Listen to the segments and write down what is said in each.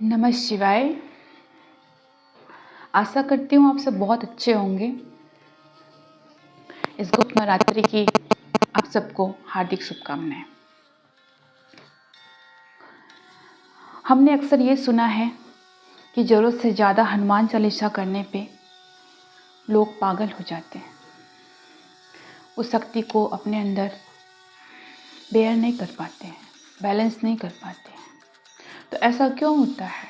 नमः शिवाय। आशा करती हूँ आप सब बहुत अच्छे होंगे। इस गुप्त नवरात्रि की आप सबको हार्दिक शुभकामनाएं। हमने अक्सर ये सुना है कि ज़रूरत से ज़्यादा हनुमान चालीसा करने पे लोग पागल हो जाते हैं, उस शक्ति को अपने अंदर बेयर नहीं कर पाते हैं, बैलेंस नहीं कर पाते हैं। तो ऐसा क्यों होता है?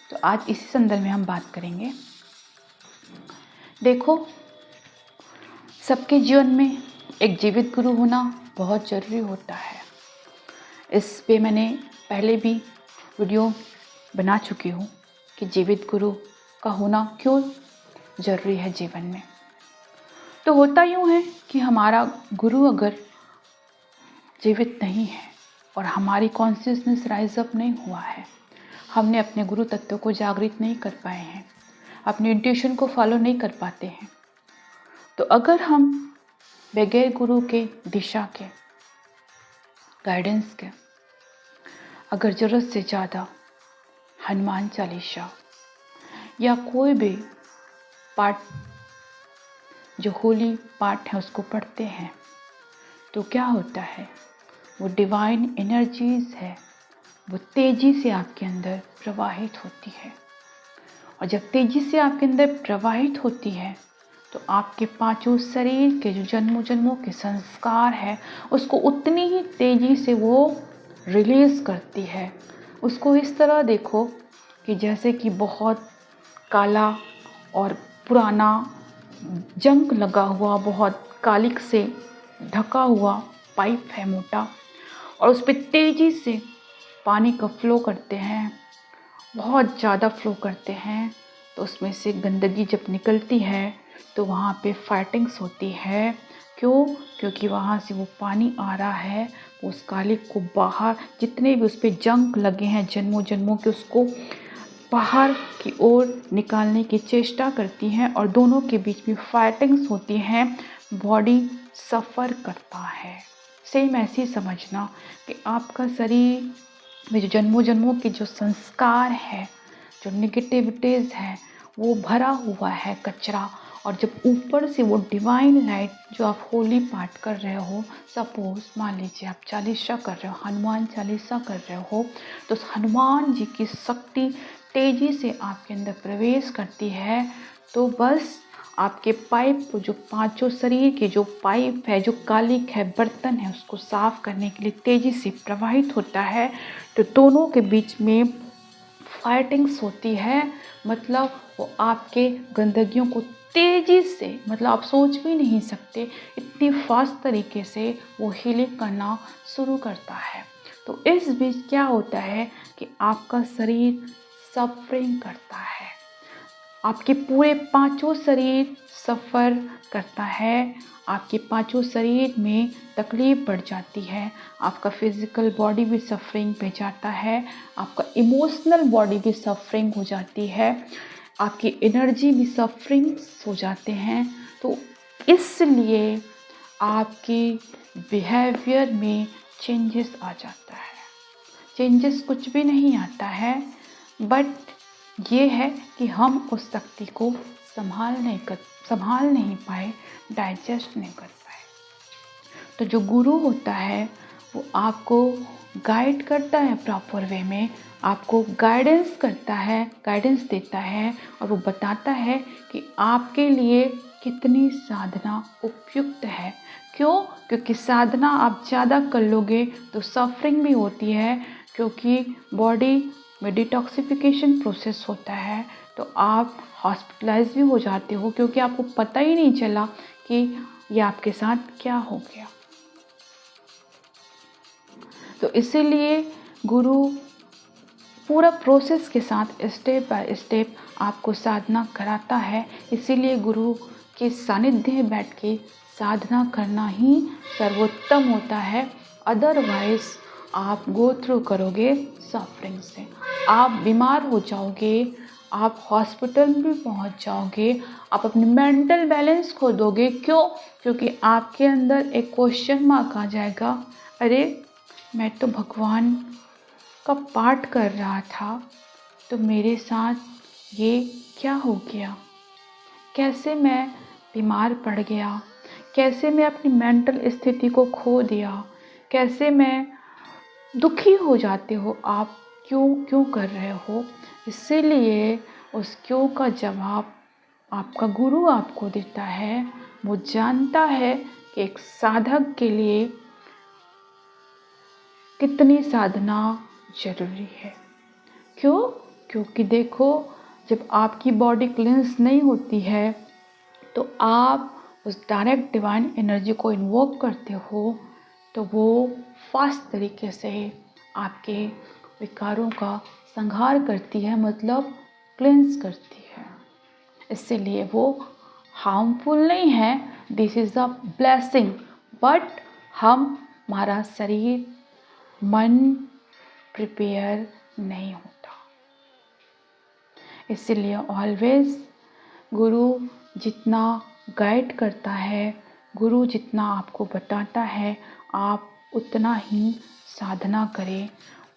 तो आज इसी संदर्भ में हम बात करेंगे। देखो, सबके जीवन में एक जीवित गुरु होना बहुत ज़रूरी होता है। इस पे मैंने पहले भी वीडियो बना चुकी हूँ कि जीवित गुरु का होना क्यों ज़रूरी है जीवन में। तो होता यूँ है कि हमारा गुरु अगर जीवित नहीं है और हमारी कॉन्शियसनेस राइज अप नहीं हुआ है, हमने अपने गुरु तत्व को जागृत नहीं कर पाए हैं, अपने इंट्यूशन को फॉलो नहीं कर पाते हैं, तो अगर हम बगैर गुरु के दिशा के गाइडेंस के अगर ज़रूरत से ज़्यादा हनुमान चालीसा या कोई भी पाठ जो होली पाठ है उसको पढ़ते हैं, तो क्या होता है, वो डिवाइन एनर्जीज है वो तेज़ी से आपके अंदर प्रवाहित होती है। और जब तेज़ी से आपके अंदर प्रवाहित होती है तो आपके पांचों शरीर के जो जन्मों जन्मों के संस्कार है उसको उतनी ही तेज़ी से वो रिलीज़ करती है। उसको इस तरह देखो कि जैसे कि बहुत काला और पुराना जंग लगा हुआ, बहुत कालिक से ढका हुआ पाइप है मोटा, और उस पर तेज़ी से पानी का फ्लो करते हैं, बहुत ज़्यादा फ्लो करते हैं, तो उसमें से गंदगी जब निकलती है तो वहाँ पे फाइटिंग्स होती है। क्यों? क्योंकि वहाँ से वो पानी आ रहा है, उस कालिक को बाहर, जितने भी उस पर जंग लगे हैं जन्मों जन्मों के, उसको बाहर की ओर निकालने की चेष्टा करती हैं और दोनों के बीच में फाइटिंग्स होती हैं। बॉडी सफ़र करता है। सेम ऐसे ही समझना कि आपका शरीर में जो जन्मों जन्मों के जो संस्कार है, जो नेगेटिविटीज़ है, वो भरा हुआ है कचरा। और जब ऊपर से वो डिवाइन लाइट जो आप होली पाठ कर रहे हो, सपोज मान लीजिए आप चालीसा कर रहे हो, हनुमान चालीसा कर रहे हो, तो हनुमान जी की शक्ति तेज़ी से आपके अंदर प्रवेश करती है। तो बस आपके पाइप को, जो पांचों शरीर के जो पाइप है, जो कालिक है, बर्तन है, उसको साफ करने के लिए तेज़ी से प्रवाहित होता है। तो दोनों के बीच में फाइटिंग्स होती है, मतलब वो आपके गंदगियों को तेज़ी से, मतलब आप सोच भी नहीं सकते इतनी फास्ट तरीके से वो हीलिंग करना शुरू करता है। तो इस बीच क्या होता है कि आपका शरीर सफरिंग करता है, आपके पूरे पांचों शरीर सफ़र करता है, आपके पांचों शरीर में तकलीफ़ बढ़ जाती है, आपका फिज़िकल बॉडी भी सफरिंग पे जाता है, आपका इमोशनल बॉडी भी सफरिंग हो जाती है, आपकी एनर्जी भी सफरिंग हो जाते हैं। तो इसलिए आपकी बिहेवियर में चेंजेस आ जाता है। चेंजेस कुछ भी नहीं आता है, बट ये है कि हम उस शक्ति को संभाल नहीं पाए, डाइजेस्ट नहीं कर पाए। तो जो गुरु होता है वो आपको गाइड करता है प्रॉपर वे में, आपको गाइडेंस करता है, गाइडेंस देता है, और वो बताता है कि आपके लिए कितनी साधना उपयुक्त है। क्यों? क्योंकि साधना आप ज़्यादा कर लोगे तो सफरिंग भी होती है, क्योंकि बॉडी में डिटॉक्सिफिकेशन प्रोसेस होता है, तो आप हॉस्पिटलाइज भी हो जाते हो, क्योंकि आपको पता ही नहीं चला कि ये आपके साथ क्या हो गया। तो इसीलिए गुरु पूरा प्रोसेस के साथ स्टेप बाय स्टेप आपको साधना कराता है। इसीलिए गुरु के सानिध्य में बैठ के साधना करना ही सर्वोत्तम होता है। अदरवाइज आप गो थ्रू करोगे सफरिंग से, आप बीमार हो जाओगे, आप हॉस्पिटल भी पहुंच जाओगे, आप अपनी मेंटल बैलेंस खो दोगे। क्यों? क्योंकि आपके अंदर एक क्वेश्चन मार्क आ जाएगा, अरे मैं तो भगवान का पाठ कर रहा था तो मेरे साथ ये क्या हो गया, कैसे मैं बीमार पड़ गया, कैसे मैं अपनी मेंटल स्थिति को खो दिया, कैसे मैं दुखी हो जाते हो आप, क्यों क्यों कर रहे हो। इसीलिए उस क्यों का जवाब आपका गुरु आपको देता है। वो जानता है कि एक साधक के लिए कितनी साधना जरूरी है। क्यों? क्योंकि देखो, जब आपकी बॉडी क्लींस नहीं होती है तो आप उस डायरेक्ट डिवाइन एनर्जी को इन्वोक करते हो तो वो फास्ट तरीके से आपके विकारों का संहार करती है, मतलब क्लींस करती है। इसलिए वो हार्मफुल नहीं है, this is a blessing. But हमारा शरीर मन प्रिपेयर नहीं होता। इसलिए ऑलवेज गुरु जितना गाइड करता है, गुरु जितना आपको बताता है, आप उतना ही साधना करें,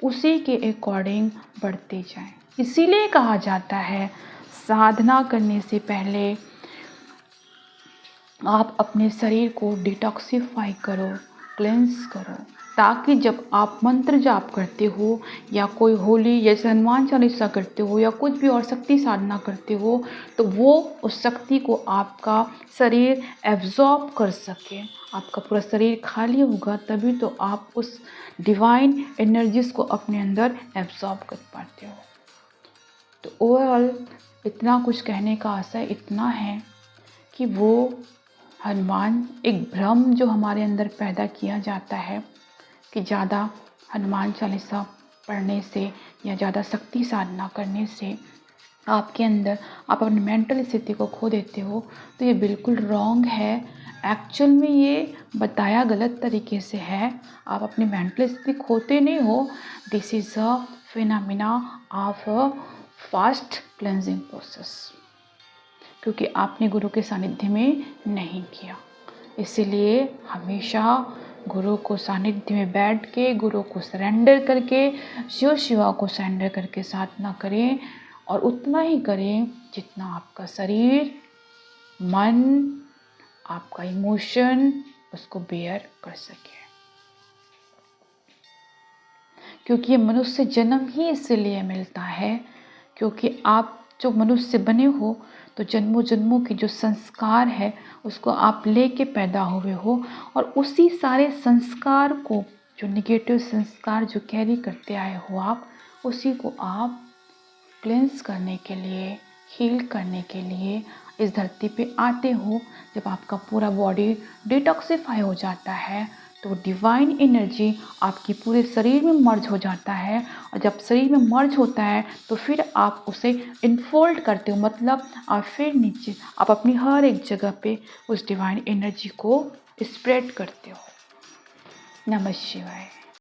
उसी के अकॉर्डिंग बढ़ते जाएं। इसीलिए कहा जाता है साधना करने से पहले आप अपने शरीर को डिटॉक्सिफाई करो, क्लेंस करो, ताकि जब आप मंत्र जाप करते हो या कोई होली जैसे हनुमान चालीसा करते हो या कुछ भी और शक्ति साधना करते हो तो वो उस शक्ति को आपका शरीर एब्जॉर्ब कर सके। आपका पूरा शरीर खाली होगा तभी तो आप उस डिवाइन एनर्जीज को अपने अंदर एब्जॉर्ब कर पाते हो। तो ओवरऑल इतना कुछ कहने का आशय इतना है कि वो हनुमान एक भ्रम जो हमारे अंदर पैदा किया जाता है कि ज़्यादा हनुमान चालीसा पढ़ने से या ज़्यादा शक्ति साधना करने से आपके अंदर आप अपनी मेंटल स्थिति को खो देते हो, तो ये बिल्कुल रॉन्ग है। एक्चुअल में ये बताया गलत तरीके से है। आप अपनी मेंटल स्थिति खोते नहीं हो। This is a phenomena of a fast cleansing process, क्योंकि आपने गुरु के सानिध्य में नहीं किया। इसीलिए हमेशा गुरु को सानिध्य में बैठ के, गुरु को सरेंडर करके, शिव शिवा को सरेंडर करके साधना करें, और उतना ही करें जितना आपका शरीर, मन, आपका इमोशन उसको बेयर कर सके। क्योंकि ये मनुष्य जन्म ही इसलिए मिलता है क्योंकि आप जो मनुष्य बने हो तो जन्मों जन्मों की जो संस्कार है उसको आप लेके पैदा हुए हो, और उसी सारे संस्कार को, जो नेगेटिव संस्कार जो कैरी करते आए हो आप, उसी को आप क्लेंस करने के लिए, हील करने के लिए इस धरती पे आते हो। जब आपका पूरा बॉडी डिटॉक्सिफाई हो जाता है तो डिवाइन एनर्जी आपकी पूरे शरीर में मर्ज हो जाता है, और जब शरीर में मर्ज होता है तो फिर आप उसे इनफोल्ड करते हो, मतलब आप फिर नीचे आप अपनी हर एक जगह पे उस डिवाइन एनर्जी को स्प्रेड करते हो। नमः शिवाय।